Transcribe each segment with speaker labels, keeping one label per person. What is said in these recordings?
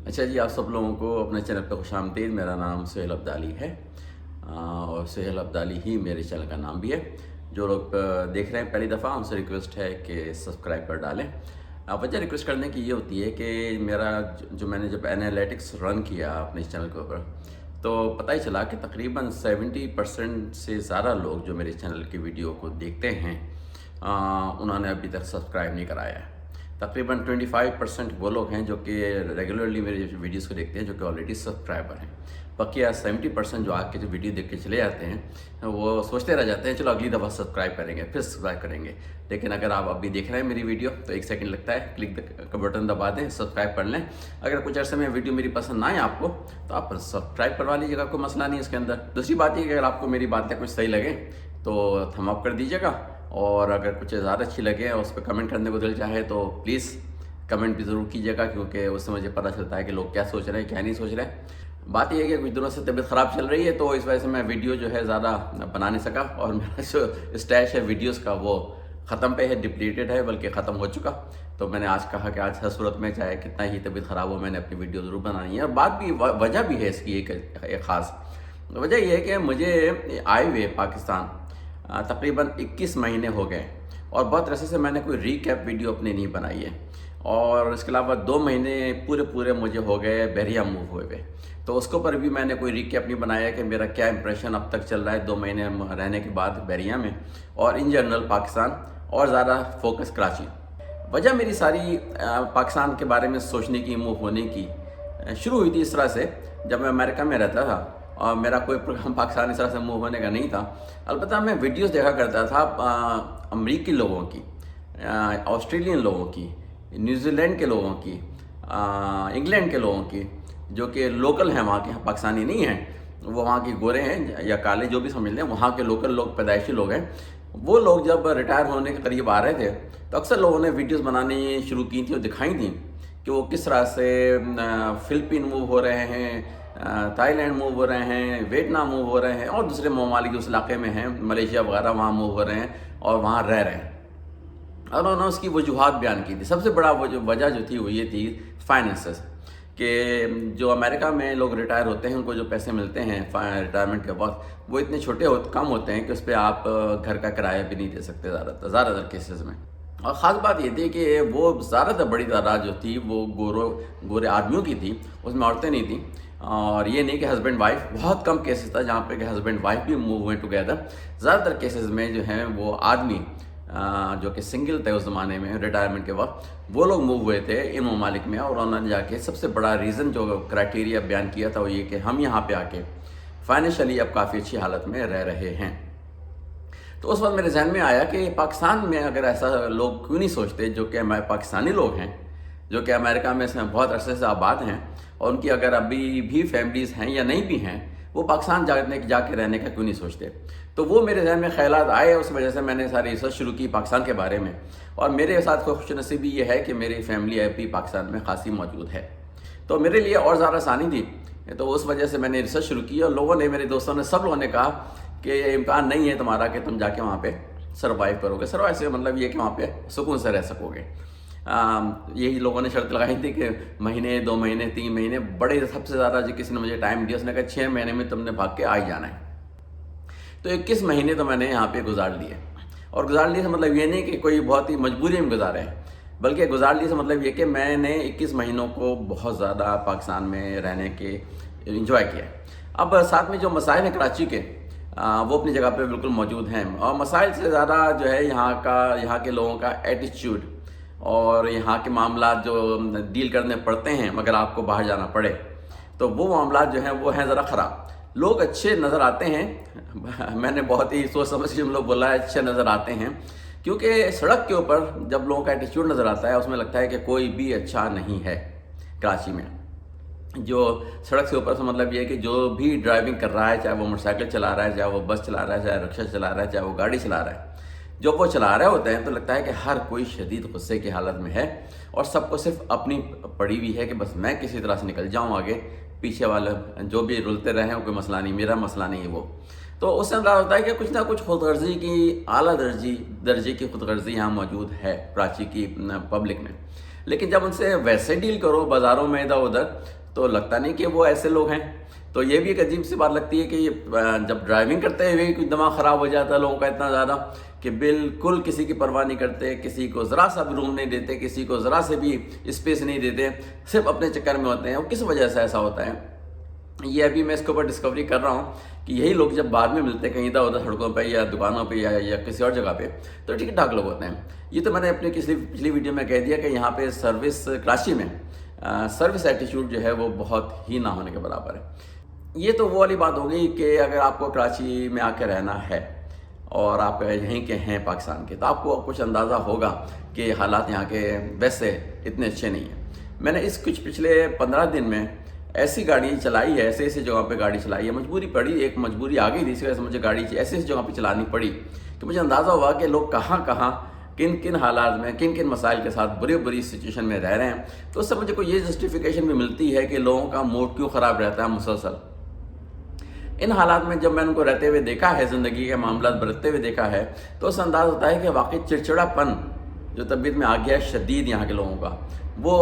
Speaker 1: अच्छा जी, आप सब लोगों को अपने चैनल पे खुश आमदीद। मेरा नाम सुहेल अब्दाली है और सुहेल अब्दाली ही मेरे चैनल का नाम भी है। जो लोग देख रहे हैं पहली दफ़ा, उनसे रिक्वेस्ट है कि सब्सक्राइब कर डालें। वजह रिक्वेस्ट करने की ये होती है कि मेरा जो मैंने जब एनालिटिक्स रन किया अपने इस चैनल के ऊपर, तो पता ही चला कि तकरीबन 70% से ज़्यादा लोग जो मेरे चैनल की वीडियो को देखते हैं उन्होंने अभी तक सब्सक्राइब नहीं कराया है। तकरीबन 25% वो लोग हैं जो कि रेगुलरली मेरे वीडियोस को देखते हैं, जो कि ऑलरेडी सब्सक्राइबर हैं। बाकी 70% जो आके जो वीडियो देख के चले जाते हैं वो सोचते रह जाते हैं चलो अगली दफ़ा सब्सक्राइब करेंगे, फिर सब्सक्राइब करेंगे। लेकिन अगर आप अभी देख रहे हैं मेरी वीडियो तो 1 सेकंड लगता है, क्लिक का बटन दबा दें, सब्सक्राइब कर लें। अगर कुछ अर्से में वीडियो मेरी पसंद ना आए आपको तो आप सब्सक्राइब करवा लीजिएगा, कोई मसला नहीं है इसके अंदर। दूसरी बात ये कि अगर आपको मेरी बातें कुछ सही लगे तो थम अप कर दीजिएगा, और अगर कुछ ज़्यादा अच्छी लगे और उस पर कमेंट करने को दिल चाहे तो प्लीज़ कमेंट भी ज़रूर कीजिएगा, क्योंकि उससे मुझे पता चलता है कि लोग क्या सोच रहे हैं क्या नहीं सोच रहे हैं। बात यह है कि कुछ दिनों से तबीयत ख़राब चल रही है, तो इस वजह से मैं वीडियो जो है ज़्यादा बना नहीं सका, और मेरा जो स्टैश है वीडियोस का वो ख़त्म पे है, डिप्लीटेड है, बल्कि ख़त्म हो चुका। तो मैंने आज कहा कि आज हर सूरत में चाहे कितना ही तबीयत ख़राब हो मैंने अपनी वीडियो ज़रूर बनानी है। और बात भी वजह भी है इसकी एक ख़ास वजह यह है कि मुझे आए हुए पाकिस्तान तकरीबन 21 महीने हो गए, और बहुत अरसे से मैंने कोई रीकैप वीडियो अपनी नहीं बनाई है। और इसके अलावा 2 महीने पूरे मुझे हो गए बहरिया मूव हुए। तो उसके ऊपर भी मैंने कोई रीकैप नहीं बनाया कि मेरा क्या इंप्रेशन अब तक चल रहा है 2 महीने रहने के बाद बहरिया में, और इन जनरल पाकिस्तान, और ज़्यादा फोकस कराची। वजह मेरी सारी पाकिस्तान के बारे में सोचने की, मूव होने की शुरू हुई थी इस तरह से जब मैं अमेरिका में रहता था, और मेरा कोई प्रोग्राम पाकिस्तान इस तरह से मूव होने का नहीं था। अलबत्ता मैं वीडियोस देखा करता था अमरीकी लोगों की, ऑस्ट्रेलियन लोगों की, न्यूजीलैंड के लोगों की, इंग्लैंड के लोगों की, जो कि लोकल हैं वहाँ के, पाकिस्तानी नहीं हैं, वो वहाँ के गोरे हैं या काले जो भी समझ लें, वहाँ के लोकल लोग, पैदाइशी लोग हैं। वो लोग जब रिटायर होने के करीब आ रहे थे तो अक्सर लोगों ने वीडियोस बनानी शुरू की थी और दिखाई थी कि वो किस तरह से फ़िलिपीन मूव हो रहे हैं, थाईलैंड मूव हो रहे हैं, वियतनाम मूव हो रहे हैं, और दूसरे ममालिक उस इलाके में हैं, मलेशिया वगैरह, वहाँ मूव हो रहे हैं और वहाँ रह रहे हैं। और उन्होंने उसकी वजूहात बयान की थी। सबसे बड़ा वजह जो थी वो ये थी फाइनेंसेस, कि जो अमेरिका में लोग रिटायर होते हैं उनको जो पैसे मिलते हैं रिटायरमेंट के बाद, वो इतने कम होते हैं कि उस पर आप घर का किराया भी नहीं दे सकते ज़्यादातर केसेस में। और ख़ास बात ये थी कि वो ज़्यादातर बड़ी तादाद जो थी वो गोरे आदमियों की थी, उसमें औरतें नहीं थी। और ये नहीं कि हस्बैंड वाइफ, बहुत कम केसेस था जहाँ पे कि हस्बैंड वाइफ भी मूव हुए टुगेदर। ज़्यादातर केसेस में जो हैं वो आदमी जो कि सिंगल थे उस ज़माने में रिटायरमेंट के वक्त, वो लोग मूव हुए थे इन ममालिक में। और उन्होंने जाके सबसे बड़ा रीज़न जो क्राइटेरिया बयान किया था वो ये कि हम यहाँ पे आके फाइनेंशियली अब काफ़ी अच्छी हालत में रह रहे हैं। तो उस वक्त मेरे जहन में आया कि पाकिस्तान में अगर ऐसा लोग क्यों नहीं सोचते, जो कि हमारे पाकिस्तानी लोग हैं, जो कि अमेरिका में से बहुत अरसे से आबाद हैं, और उनकी अगर अभी भी फैमिलीज़ हैं या नहीं भी हैं, वो पाकिस्तान जाके रहने का क्यों नहीं सोचते। तो वो मेरे जहन में ख्यालात आए, उस वजह से मैंने सारी रिसर्च शुरू की पाकिस्तान के बारे में। और मेरे साथ खुशनसीबी ये है कि मेरी फैमिली अभी पाकिस्तान में खासी मौजूद है, तो मेरे लिए और ज़्यादा आसानी थी। तो उस वजह से मैंने रिसर्च शुरू की, और लोगों ने, मेरे दोस्तों ने, सब लोगों ने कहा कि ये इम्कान नहीं है तुम्हारा कि तुम जाके वहाँ पे सर्वाइव करोगे। सर्वाइव से मतलब ये कि वहाँ पे सुकून से रह सकोगे। यही लोगों ने शर्त लगाई थी कि महीने, 2 महीने, 3 महीने, बड़े सबसे ज़्यादा जो किसी ने मुझे टाइम दिया उसने कहा 6 महीने में तुमने भाग के आ ही जाना है। तो 21 महीने तो मैंने यहाँ पे गुजार लिए। और गुजार लिए से मतलब ये नहीं कि कोई बहुत ही मजबूरी में गुजारे हैं, बल्कि गुजार लिए से मतलब ये कि मैंने 21 महीनों को बहुत ज़्यादा पाकिस्तान में रहने के इंजॉय किया। अब साथ में जो मसाइल हैं कराची के, वो अपनी जगह पे बिल्कुल मौजूद हैं। और मसाइल से ज़्यादा जो है यहाँ के लोगों का एटीट्यूड, और यहाँ के मामला जो डील करने पड़ते हैं मगर आपको बाहर जाना पड़े, तो वो मामला जो हैं वो हैं ज़रा ख़राब। लोग अच्छे नज़र आते हैं, मैंने बहुत ही सोच समझ के लोग बोला है अच्छे नज़र आते हैं, क्योंकि सड़क के ऊपर जब लोगों का एटीट्यूड नज़र आता है उसमें लगता है कि कोई भी अच्छा नहीं है। कराची में जो सड़क से ऊपर से मतलब ये है कि जो भी ड्राइविंग कर रहा है, चाहे वो मोटरसाइकिल चला रहा है, चाहे वो बस चला रहा है, चाहे रिक्शा चला रहा है, चाहे वो गाड़ी चला रहा है, जो वो चला रहे होते हैं तो लगता है कि हर कोई शदीद गुस्से की हालत में है, और सबको सिर्फ अपनी पड़ी हुई है कि बस मैं किसी तरह से निकल जाऊं आगे, पीछे वाले जो भी रुलते रहे कोई मसला नहीं, मेरा मसला नहीं है वो। तो उससे अंदाज़ा होता है कि कुछ ना कुछ खुदगर्जी की, आला दर्जे की खुदगर्जी यहाँ मौजूद है कराची की पब्लिक में। لیکن جب ان سے ویسے ڈیل کرو بازاروں میں ادھر ادھر تو لگتا نہیں کہ وہ ایسے لوگ ہیں. تو یہ بھی ایک عجیب سی بات لگتی ہے کہ جب ڈرائیونگ کرتے ہوئے کچھ دماغ خراب ہو جاتا ہے لوگوں کا اتنا زیادہ کہ بالکل کسی کی پرواہ نہیں کرتے, کسی کو ذرا سا بھی روم نہیں دیتے, کسی کو ذرا سے بھی اسپیس نہیں دیتے, صرف اپنے چکر میں ہوتے ہیں. اور کس وجہ سے ایسا ہوتا ہے یہ ابھی میں اس کے اوپر ڈسکوری کر رہا ہوں کہ یہی لوگ جب بعد میں ملتے ہیں کہیں ادھر ادھر سڑکوں پہ یا دکانوں پہ یا کسی اور جگہ پہ تو ٹھیک ٹھاک لوگ ہوتے ہیں. یہ تو میں نے اپنی پچھلی ویڈیو میں کہہ دیا کہ یہاں پہ سروس کراچی میں سروس ایٹیٹیوڈ جو ہے وہ بہت ہی نہ ہونے کے برابر ہے. یہ تو وہ والی بات ہو گئی کہ اگر آپ کو کراچی میں آ کے رہنا ہے اور آپ یہیں کے ہیں پاکستان کے تو آپ کو کچھ اندازہ ہوگا کہ حالات یہاں کے ویسے اتنے اچھے نہیں ہیں. میں نے اس کچھ پچھلے 15 دن میں ایسی گاڑی چلائی ہے, ایسی جگہ پہ گاڑی چلائی ہے, مجبوری پڑی, ایک مجبوری آ گئی تھی, اس وجہ سے مجھے گاڑی ایسی جگہ پہ چلانی پڑی کہ مجھے اندازہ ہوا کہ لوگ کہاں کن حالات میں کن مسائل کے ساتھ بری سچویشن میں رہ رہے ہیں. تو اس سے مجھے کوئی یہ جسٹیفیکیشن بھی ملتی ہے کہ لوگوں کا موڈ کیوں خراب رہتا ہے مسلسل. ان حالات میں جب میں ان کو رہتے ہوئے دیکھا ہے, زندگی کے معاملات برتتے ہوئے دیکھا ہے, تو اس انداز ہوتا ہے کہ واقعی چڑچڑا پن جو طبیعت میں آ گیا ہے شدید یہاں کے لوگوں کا, وہ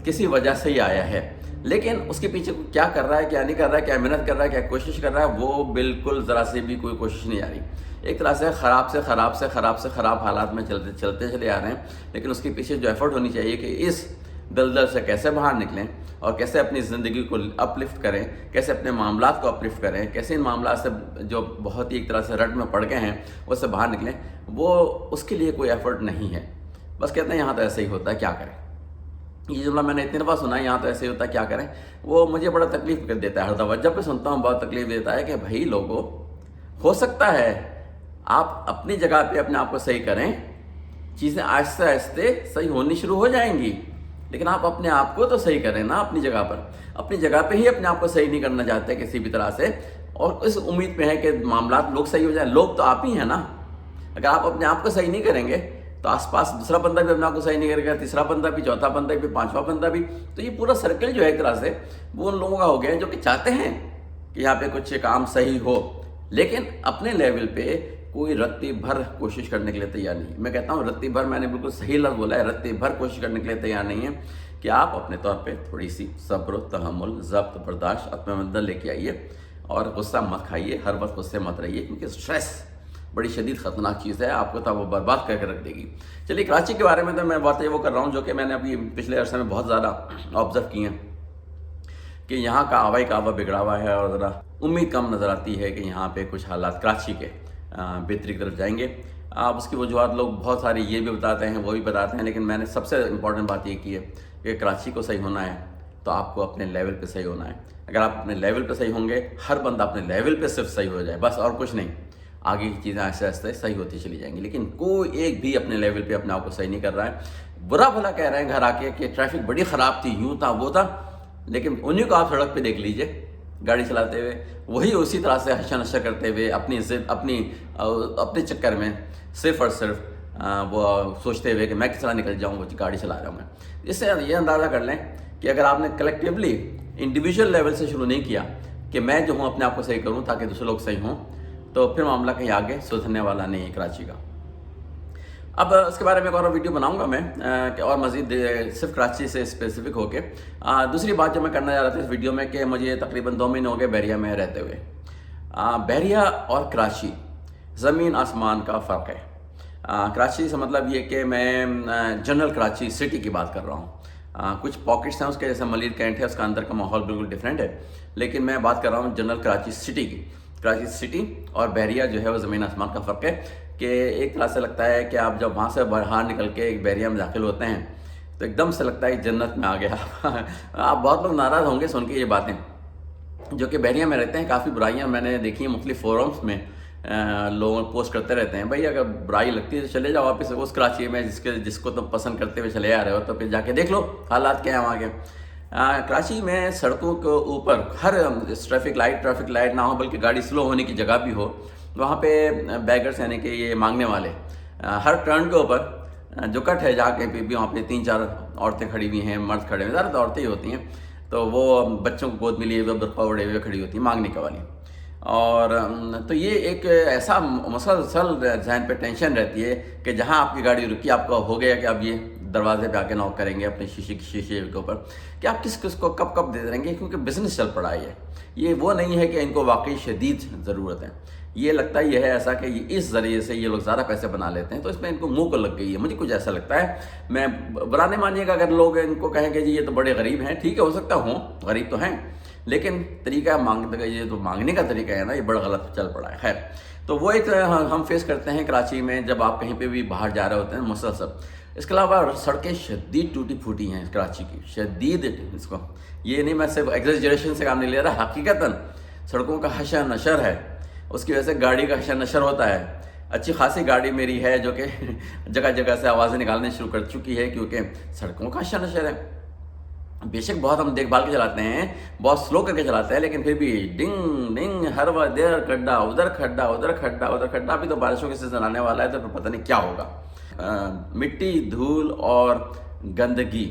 Speaker 1: کسی وجہ سے ہی آیا ہے. لیکن اس کے پیچھے کیا کر رہا ہے, کیا نہیں کر رہا ہے, کیا محنت کر رہا ہے, کیا کوشش کر رہا ہے, وہ بالکل ذرا سے بھی کوئی کوشش نہیں آ رہی. ایک طرح سے خراب حالات میں چلتے چلے آ رہے ہیں. لیکن اس کے پیچھے جو ایفرٹ ہونی چاہیے کہ اس دلدل سے کیسے باہر نکلیں اور کیسے اپنی زندگی کو اپ لفٹ کریں, کیسے اپنے معاملات کو اپ لفٹ کریں, کیسے ان معاملات سے جو بہت ہی ایک طرح سے رٹ میں پڑ گئے ہیں اس سے باہر نکلیں, وہ اس کے لیے کوئی ایفرٹ نہیں ہے. بس کہتے ہیں یہاں تو ایسے ہی ہوتا ہے, کیا کریں. یہ جملہ میں نے اتنی دفعہ سنا ہے, یہاں تو ایسے ہی ہوتا ہے, کیا کریں. وہ مجھے بڑا تکلیف کر دیتا ہے ہر دفعہ جب میں سنتا ہوں, بہت تکلیف دیتا ہے کہ بھائی لوگوں, ہو سکتا ہے آپ اپنی جگہ پہ اپنے آپ کو صحیح کریں, چیزیں آہستہ آہستہ صحیح ہونی شروع ہو جائیں گی, لیکن آپ اپنے آپ کو تو صحیح کریں نا. اپنی جگہ پہ ہی اپنے آپ کو صحیح نہیں کرنا چاہتے کسی بھی طرح سے, اور اس امید پہ ہے کہ معاملات لوگ صحیح ہو جائیں. لوگ تو آپ ہی ہیں نا. اگر آپ اپنے آپ کو صحیح نہیں کریں گے تو آس پاس دوسرا بندہ بھی اپنے آپ کو صحیح نہیں کرے گا, تیسرا بندہ بھی, چوتھا بندہ بھی, پانچواں بندہ بھی. تو یہ پورا سرکل جو ہے ایک طرح سے وہ ان لوگوں کا ہو گیا ہے جو کہ چاہتے ہیں کہ یہاں پہ کچھ کام صحیح ہو, لیکن اپنے لیول پہ کوئی رتی بھر کوشش کرنے کے لیے تیار نہیں. میں کہتا ہوں رتی بھر, میں نے بالکل صحیح لفظ بولا ہے, رتی بھر کوشش کرنے کے لیے تیار نہیں ہے کہ آپ اپنے طور پہ تھوڑی سی صبر و تحمل, ضبط, برداشت, عدم مندل لے کے آئیے اور غصہ مت کھائیے, ہر وقت غصے مت رہیے, کیونکہ اسٹریس بڑی شدید خطرناک چیز ہے, آپ کو تو وہ برباد کر کے رکھ دے گی. چلیے کراچی کے بارے میں تو میں باتیں وہ کر رہا ہوں جو کہ میں نے ابھی پچھلے عرصے میں بہت زیادہ آبزرو کی ہیں کہ یہاں کا آوائی کعبہ بگڑا ہوا ہے, اور ذرا امید کم نظر آتی ہے کہ یہاں پہ کچھ حالات کراچی کے بہتری کی طرف جائیں گے. آپ اس کی وجوہات لوگ بہت ساری یہ بھی بتاتے ہیں, وہ بھی بتاتے ہیں, لیکن میں نے سب سے امپورٹنٹ بات یہ کی ہے کہ کراچی کو صحیح ہونا ہے تو آپ کو اپنے لیول پہ صحیح ہونا ہے. اگر آپ اپنے لیول پہ صحیح ہوں گے, ہر بندہ اپنے لیول پہ صرف صحیح ہو جائے بس, اور کچھ نہیں, آگے کی چیزیں آہستہ آہستہ صحیح ہوتی چلی جائیں گی. لیکن کوئی ایک بھی اپنے لیول پہ اپنے آپ کو صحیح نہیں کر رہا ہے. برا بھلا کہہ رہے ہیں گھر آ کے کہ ٹریفک بڑی خراب تھی, یوں تھا, وہ تھا, لیکن انہیں کو آپ سڑک پہ دیکھ لیجئے گاڑی چلاتے ہوئے, وہی اسی طرح سے حشر نشر کرتے ہوئے اپنی ضد اپنے چکر میں صرف اور صرف وہ سوچتے ہوئے کہ میں کس طرح نکل جاؤں, وہ گاڑی چلا رہا ہوں میں. اس سے یہ اندازہ کر لیں کہ اگر آپ نے کلیکٹیولی انڈیویجول لیول سے شروع نہیں کیا کہ میں جو ہوں اپنے آپ کو صحیح کروں تاکہ دوسرے لوگ صحیح ہوں, تو پھر معاملہ کہیں آگے سدھرنے والا نہیں ہے کراچی کا. اب اس کے بارے میں ایک اور ویڈیو بناؤں گا میں کہ اور مزید صرف کراچی سے اسپیسیفک ہو کے. دوسری بات جو میں کرنا چاہ رہا تھا اس ویڈیو میں کہ مجھے تقریباً 2 مہینے ہو گئے بحریہ میں رہتے ہوئے. بحریہ اور کراچی زمین آسمان کا فرق ہے. کراچی سے مطلب یہ کہ میں جنرل کراچی سٹی کی بات کر رہا ہوں. کچھ پاکٹس ہیں اس کے, جیسے ملیر کینٹ ہے, اس کا اندر کا ماحول بالکل ڈیفرنٹ ہے, لیکن میں بات کر رہا ہوں جنرل کراچی سٹی کی. کراچی سٹی اور بحریہ جو ہے وہ زمین آسمان کا فرق ہے کہ ایک طرح سے لگتا ہے کہ آپ جب وہاں سے باہر نکل کے ایک بحریہ میں داخل ہوتے ہیں تو ایک دم سے لگتا ہے جنت میں آ گیا. آپ بہت لوگ ناراض ہوں گے سن کے یہ باتیں, جو کہ بحریہ میں رہتے ہیں. کافی برائیاں میں نے دیکھی ہیں مختلف فورمز میں, لوگ پوسٹ کرتے رہتے ہیں, بھائی اگر برائی لگتی ہے تو چلے جاؤ واپس اس کراچی میں جس کو تم پسند کرتے ہوئے چلے آ رہے ہو, تو پھر جا کے دیکھ لو حالات کیا ہیں وہاں کے. کراچی میں سڑکوں کے اوپر ہر ٹریفک لائٹ نہ ہو بلکہ گاڑی سلو ہونے کی جگہ بھی ہو, وہاں پہ بیگرس یعنی کہ یہ مانگنے والے ہر ٹرن کے اوپر جو کٹ ہے جا کے بھی وہاں پہ 3-4 عورتیں کھڑی ہوئی ہیں, مرد کھڑے ہوئے, زیادہ تر عورتیں ہی ہوتی ہیں, تو وہ بچوں کو گود میں لیے ہوئے برقع اڑے ہوئے کھڑی ہوتی ہیں مانگنے کے والی. اور تو یہ ایک ایسا مسلسل ذہن پہ ٹینشن رہتی ہے کہ جہاں آپ کی گاڑی رکی آپ کو ہو گیا کہ اب یہ दरवाजे पे आके नॉक करेंगे अपने शीशे के ऊपर कि आप किस को कब दे देंगे, क्योंकि बिज़नेस चल पड़ा है ये वो नहीं है कि इनको वाकई शदीद ज़रूरत है। ये लगता ही है ऐसा कि इस ज़रिए से ये लोग ज़्यादा पैसे बना लेते हैं, तो इसमें इनको मुंह को लग गई है, मुझे कुछ ऐसा लगता है। मैं बुरा नहीं मानिएगा अगर लोग इनको कहेंगे जी ये तो बड़े गरीब हैं, ठीक है हो सकता हूँ, गरीब तो हैं, लेकिन तरीका ये तो मांगने का तरीका है ना, ये बड़ा गलत चल पड़ा है। खैर, तो वो एक हम फेस करते हैं कराची में जब आप कहीं पे भी बाहर जा रहे होते हैं मुसलसल। इसके अलावा सड़कें शदीद टूटी फूटी हैं कराची की, शदीद। इसको ये नहीं, मैं सिर्फ एग्जेजरेशन से काम नहीं ले रहा, हकीकतन सड़कों का हशर नशर है, उसकी वजह से गाड़ी का हशर नशर होता है। अच्छी खासी गाड़ी मेरी है जो कि जगह जगह से आवाज़ें निकालने शुरू कर चुकी है, क्योंकि सड़कों का हशर नशर है। बेशक बहुत हम देखभाल के चलाते हैं, बहुत स्लो करके चलाते हैं, लेकिन फिर भी डिंग डिंग हर बार देर खड्डा उधर खड्डा उधर खड्डा उधर खड्डा। अभी तो बारिशों के सीजन आने वाला है तो पता नहीं क्या होगा। मिट्टी, धूल और गंदगी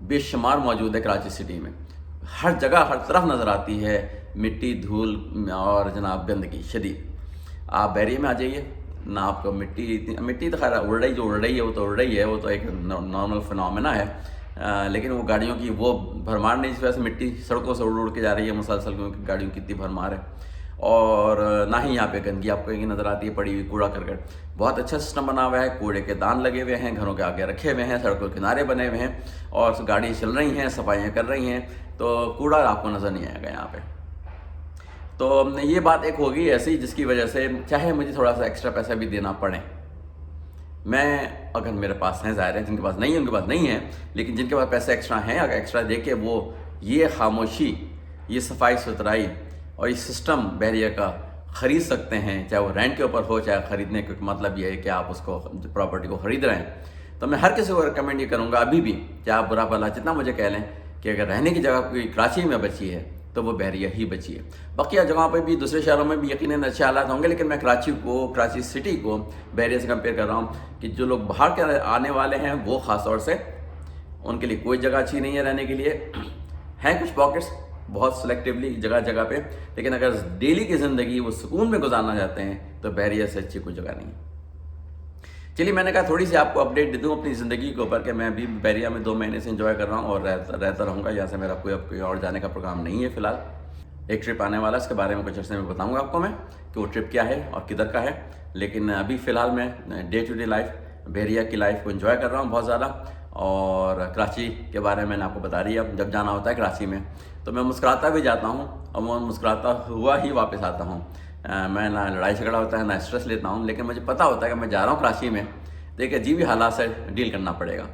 Speaker 1: बेशुमार मौजूद है कराची सिटी में, हर जगह हर तरफ नज़र आती है मिट्टी, धूल और जनाब गंदगी शदीद। आप बहरिया में आ जाइए ना, आपको मिट्टी तो खैर उड़ रही है वो तो एक नॉर्मल फिनोमेना है, लेकिन वो गाड़ियों की वो भरमार नहीं, इस वजह से मिट्टी सड़कों से उड़ के जा रही है मुसलसल, क्योंकि गाड़ियों की इतनी भरमार है। और ना ही यहाँ पे गंदगी आपको कहीं नज़र आती है पड़ी हुई, कूड़ा करकट। बहुत अच्छा सिस्टम बना हुआ है, कूड़े के दान लगे हुए हैं, घरों के आगे रखे हुए हैं, सड़कों के किनारे बने हुए हैं, और गाड़ी चल रही हैं, सफाइयाँ कर रही हैं, तो कूड़ा आपको नज़र नहीं आएगा यहाँ पे। तो ये बात एक होगी ऐसी जिसकी वजह से चाहे मुझे थोड़ा सा एक्स्ट्रा पैसा भी देना पड़े, मैं अगर मेरे पास हैं, ज़ाहिर है जिनके पास नहीं है उनके पास नहीं है, लेकिन जिनके पास पैसे एक्स्ट्रा हैं, अगर एक्स्ट्रा दे के वो ये खामोशी, ये सफाई सुथराई और ये सिस्टम बहरिया का ख़रीद सकते हैं, चाहे वो रेंट के ऊपर हो चाहे ख़रीदने का, मतलब ये है कि आप उसको प्रॉपर्टी को ख़रीद रहे हैं, तो मैं हर किसी को रिकमेंड ये करूँगा अभी भी, चाहे आप बुरा भला जितना मुझे कह लें, कि अगर रहने की जगह कोई कराची में बची है तो वो बहरिया ही बची है। बाकी जगहों पे भी दूसरे शहरों में भी यकीनन अच्छे हालात होंगे, लेकिन मैं कराची सिटी को बहरिया से कंपेयर कर रहा हूँ कि जो लोग बाहर के आने वाले हैं वो ख़ास तौर से उनके लिए कोई जगह अच्छी नहीं है रहने के लिए। हैं कुछ पॉकेट्स बहुत सिलेक्टिवली जगह जगह पे, लेकिन अगर डेली की ज़िंदगी वो सुकून में गुजारना चाहते हैं तो बहरिया से अच्छी कोई जगह नहीं है। चलिए, मैंने कहा थोड़ी सी आपको अपडेट दे दूँ अपनी ज़िंदगी के ऊपर कि मैं अभी बहरिया में 2 महीने से एंजॉय कर रहा हूँ और रहता रहूँगा। यहाँ से मेरा कोई और जाने का प्रोग्राम नहीं है फ़िलहाल। एक ट्रिप आने वाला है, इसके बारे में कुछ अर्से में बताऊँगा आपको मैं कि वो ट्रिप क्या है और किधर का है। लेकिन अभी फ़िलहाल मैं डे टू डे लाइफ, बहरिया की लाइफ को एंजॉय कर रहा हूँ बहुत ज़्यादा। और कराची के बारे में मैंने आपको बता दिया, जब जाना होता है कराची में तो मैं मुस्कुराता भी जाता हूँ और मैं मुस्कुराता हुआ ही वापस आता हूँ। मैं ना लड़ाई झगड़ा होता है ना स्ट्रेस लेता हूँ, लेकिन मुझे पता होता है कि मैं जा रहा हूँ कराची में तो एक अजीब ही हालात से डील करना पड़ेगा।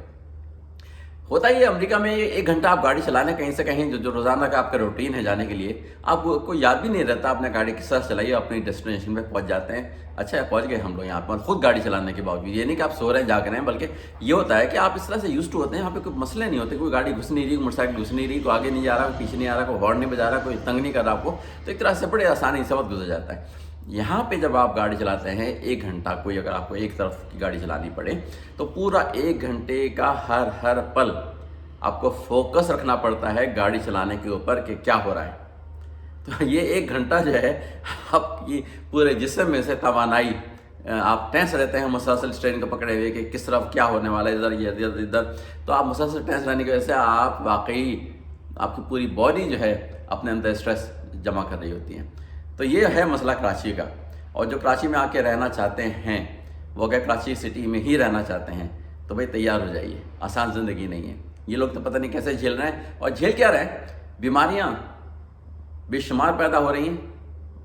Speaker 1: होता ही है अमेरिका में, 1 घंटा आप गाड़ी चलाने कहीं से कहीं, जो रोज़ाना का आपका रूटीन है जाने के लिए, आपको याद भी नहीं रहता आपने गाड़ी किस तरह चलाई, अपनी डेस्टिनेशन पे पहुंच जाते हैं। अच्छा पहुंच गए हम लोग यहाँ पर खुद गाड़ी चलाने के बावजूद। ये नहीं कि आप सो रहे हैं जाग रहे हैं, बल्कि ये होता है कि आप इस तरह से यूज्ड टू होते हैं, यहाँ पे कोई मसले नहीं होते, कोई गाड़ी घुस नहीं रही, मोटरसाइकिल घुस नहीं रही, कोई आगे नहीं जा रहा, कोई पीछे नहीं आ रहा, कोई हॉर्न नहीं बजा रहा, कोई तंग नहीं कर रहा आपको, तो एक तरह से बड़े आसानी से वक्त गुजर जाता है। यहाँ पे जब आप गाड़ी चलाते हैं 1 घंटा, कोई अगर आपको एक तरफ की गाड़ी चलानी पड़े तो पूरा 1 घंटे का हर पल आपको फोकस रखना पड़ता है गाड़ी चलाने के ऊपर कि क्या हो रहा है। तो ये 1 घंटा जो है आपकी पूरे जिस्म में से तवानाई, आप टेंस रहते हैं मुसलसल स्टेयरिंग को पकड़े हुए कि किस तरफ क्या होने वाला है, इधर, तो आप मुसलसल टेंस रहने की वजह से आप वाकई आपकी पूरी बॉडी जो है अपने अंदर स्ट्रेस जमा कर रही होती है। तो ये है मसला कराची का। और जो कराची में आके रहना चाहते हैं वो अगर कराची सिटी में ही रहना चाहते हैं तो भाई तैयार हो जाइए, आसान ज़िंदगी नहीं है। ये लोग तो पता नहीं कैसे झेल रहे हैं, और झेल क्या रहे हैं, बीमारियां बेशुमार पैदा हो रही हैं,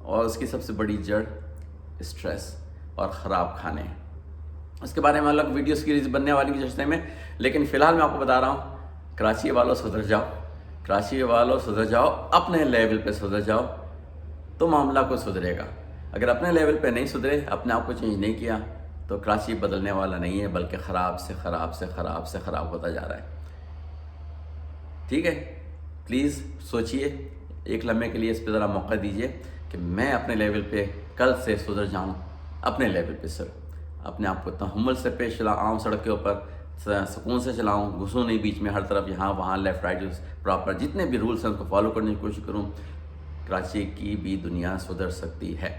Speaker 1: और उसकी सबसे बड़ी जड़ स्ट्रेस और ख़राब खाने हैं। इसके बारे में अलग वीडियो सीरीज बनने वाली की रिश्ते में, लेकिन फ़िलहाल मैं आपको बता रहा हूँ, कराची वालों सुधर जाओ, कराची वालों सुधर जाओ, अपने लेवल पे सुधर जाओ तो मामला को सुधरेगा। अगर अपने लेवल पे नहीं सुधरे, अपने आप को चेंज नहीं किया, तो कराची बदलने वाला नहीं है, बल्कि ख़राब से ख़राब से ख़राब से ख़राब होता जा रहा है। ठीक है, प्लीज़ सोचिए, एक लम्हे के लिए इस पर ज़रा मौका दीजिए कि मैं अपने लेवल पे कल से सुधर जाऊँ, अपने लेवल पे सर अपने आप को तहम्मुल से पेश आऊँ, सड़क के ऊपर सुकून से चलाऊँ, घुसूँ नहीं बीच में हर तरफ, यहाँ वहाँ लेफ़्ट राइट प्रॉपर जितने भी रूल्स हैं उसको फॉलो करने की कोशिश करूँ। कराची की भी दुनिया सुधर सकती है।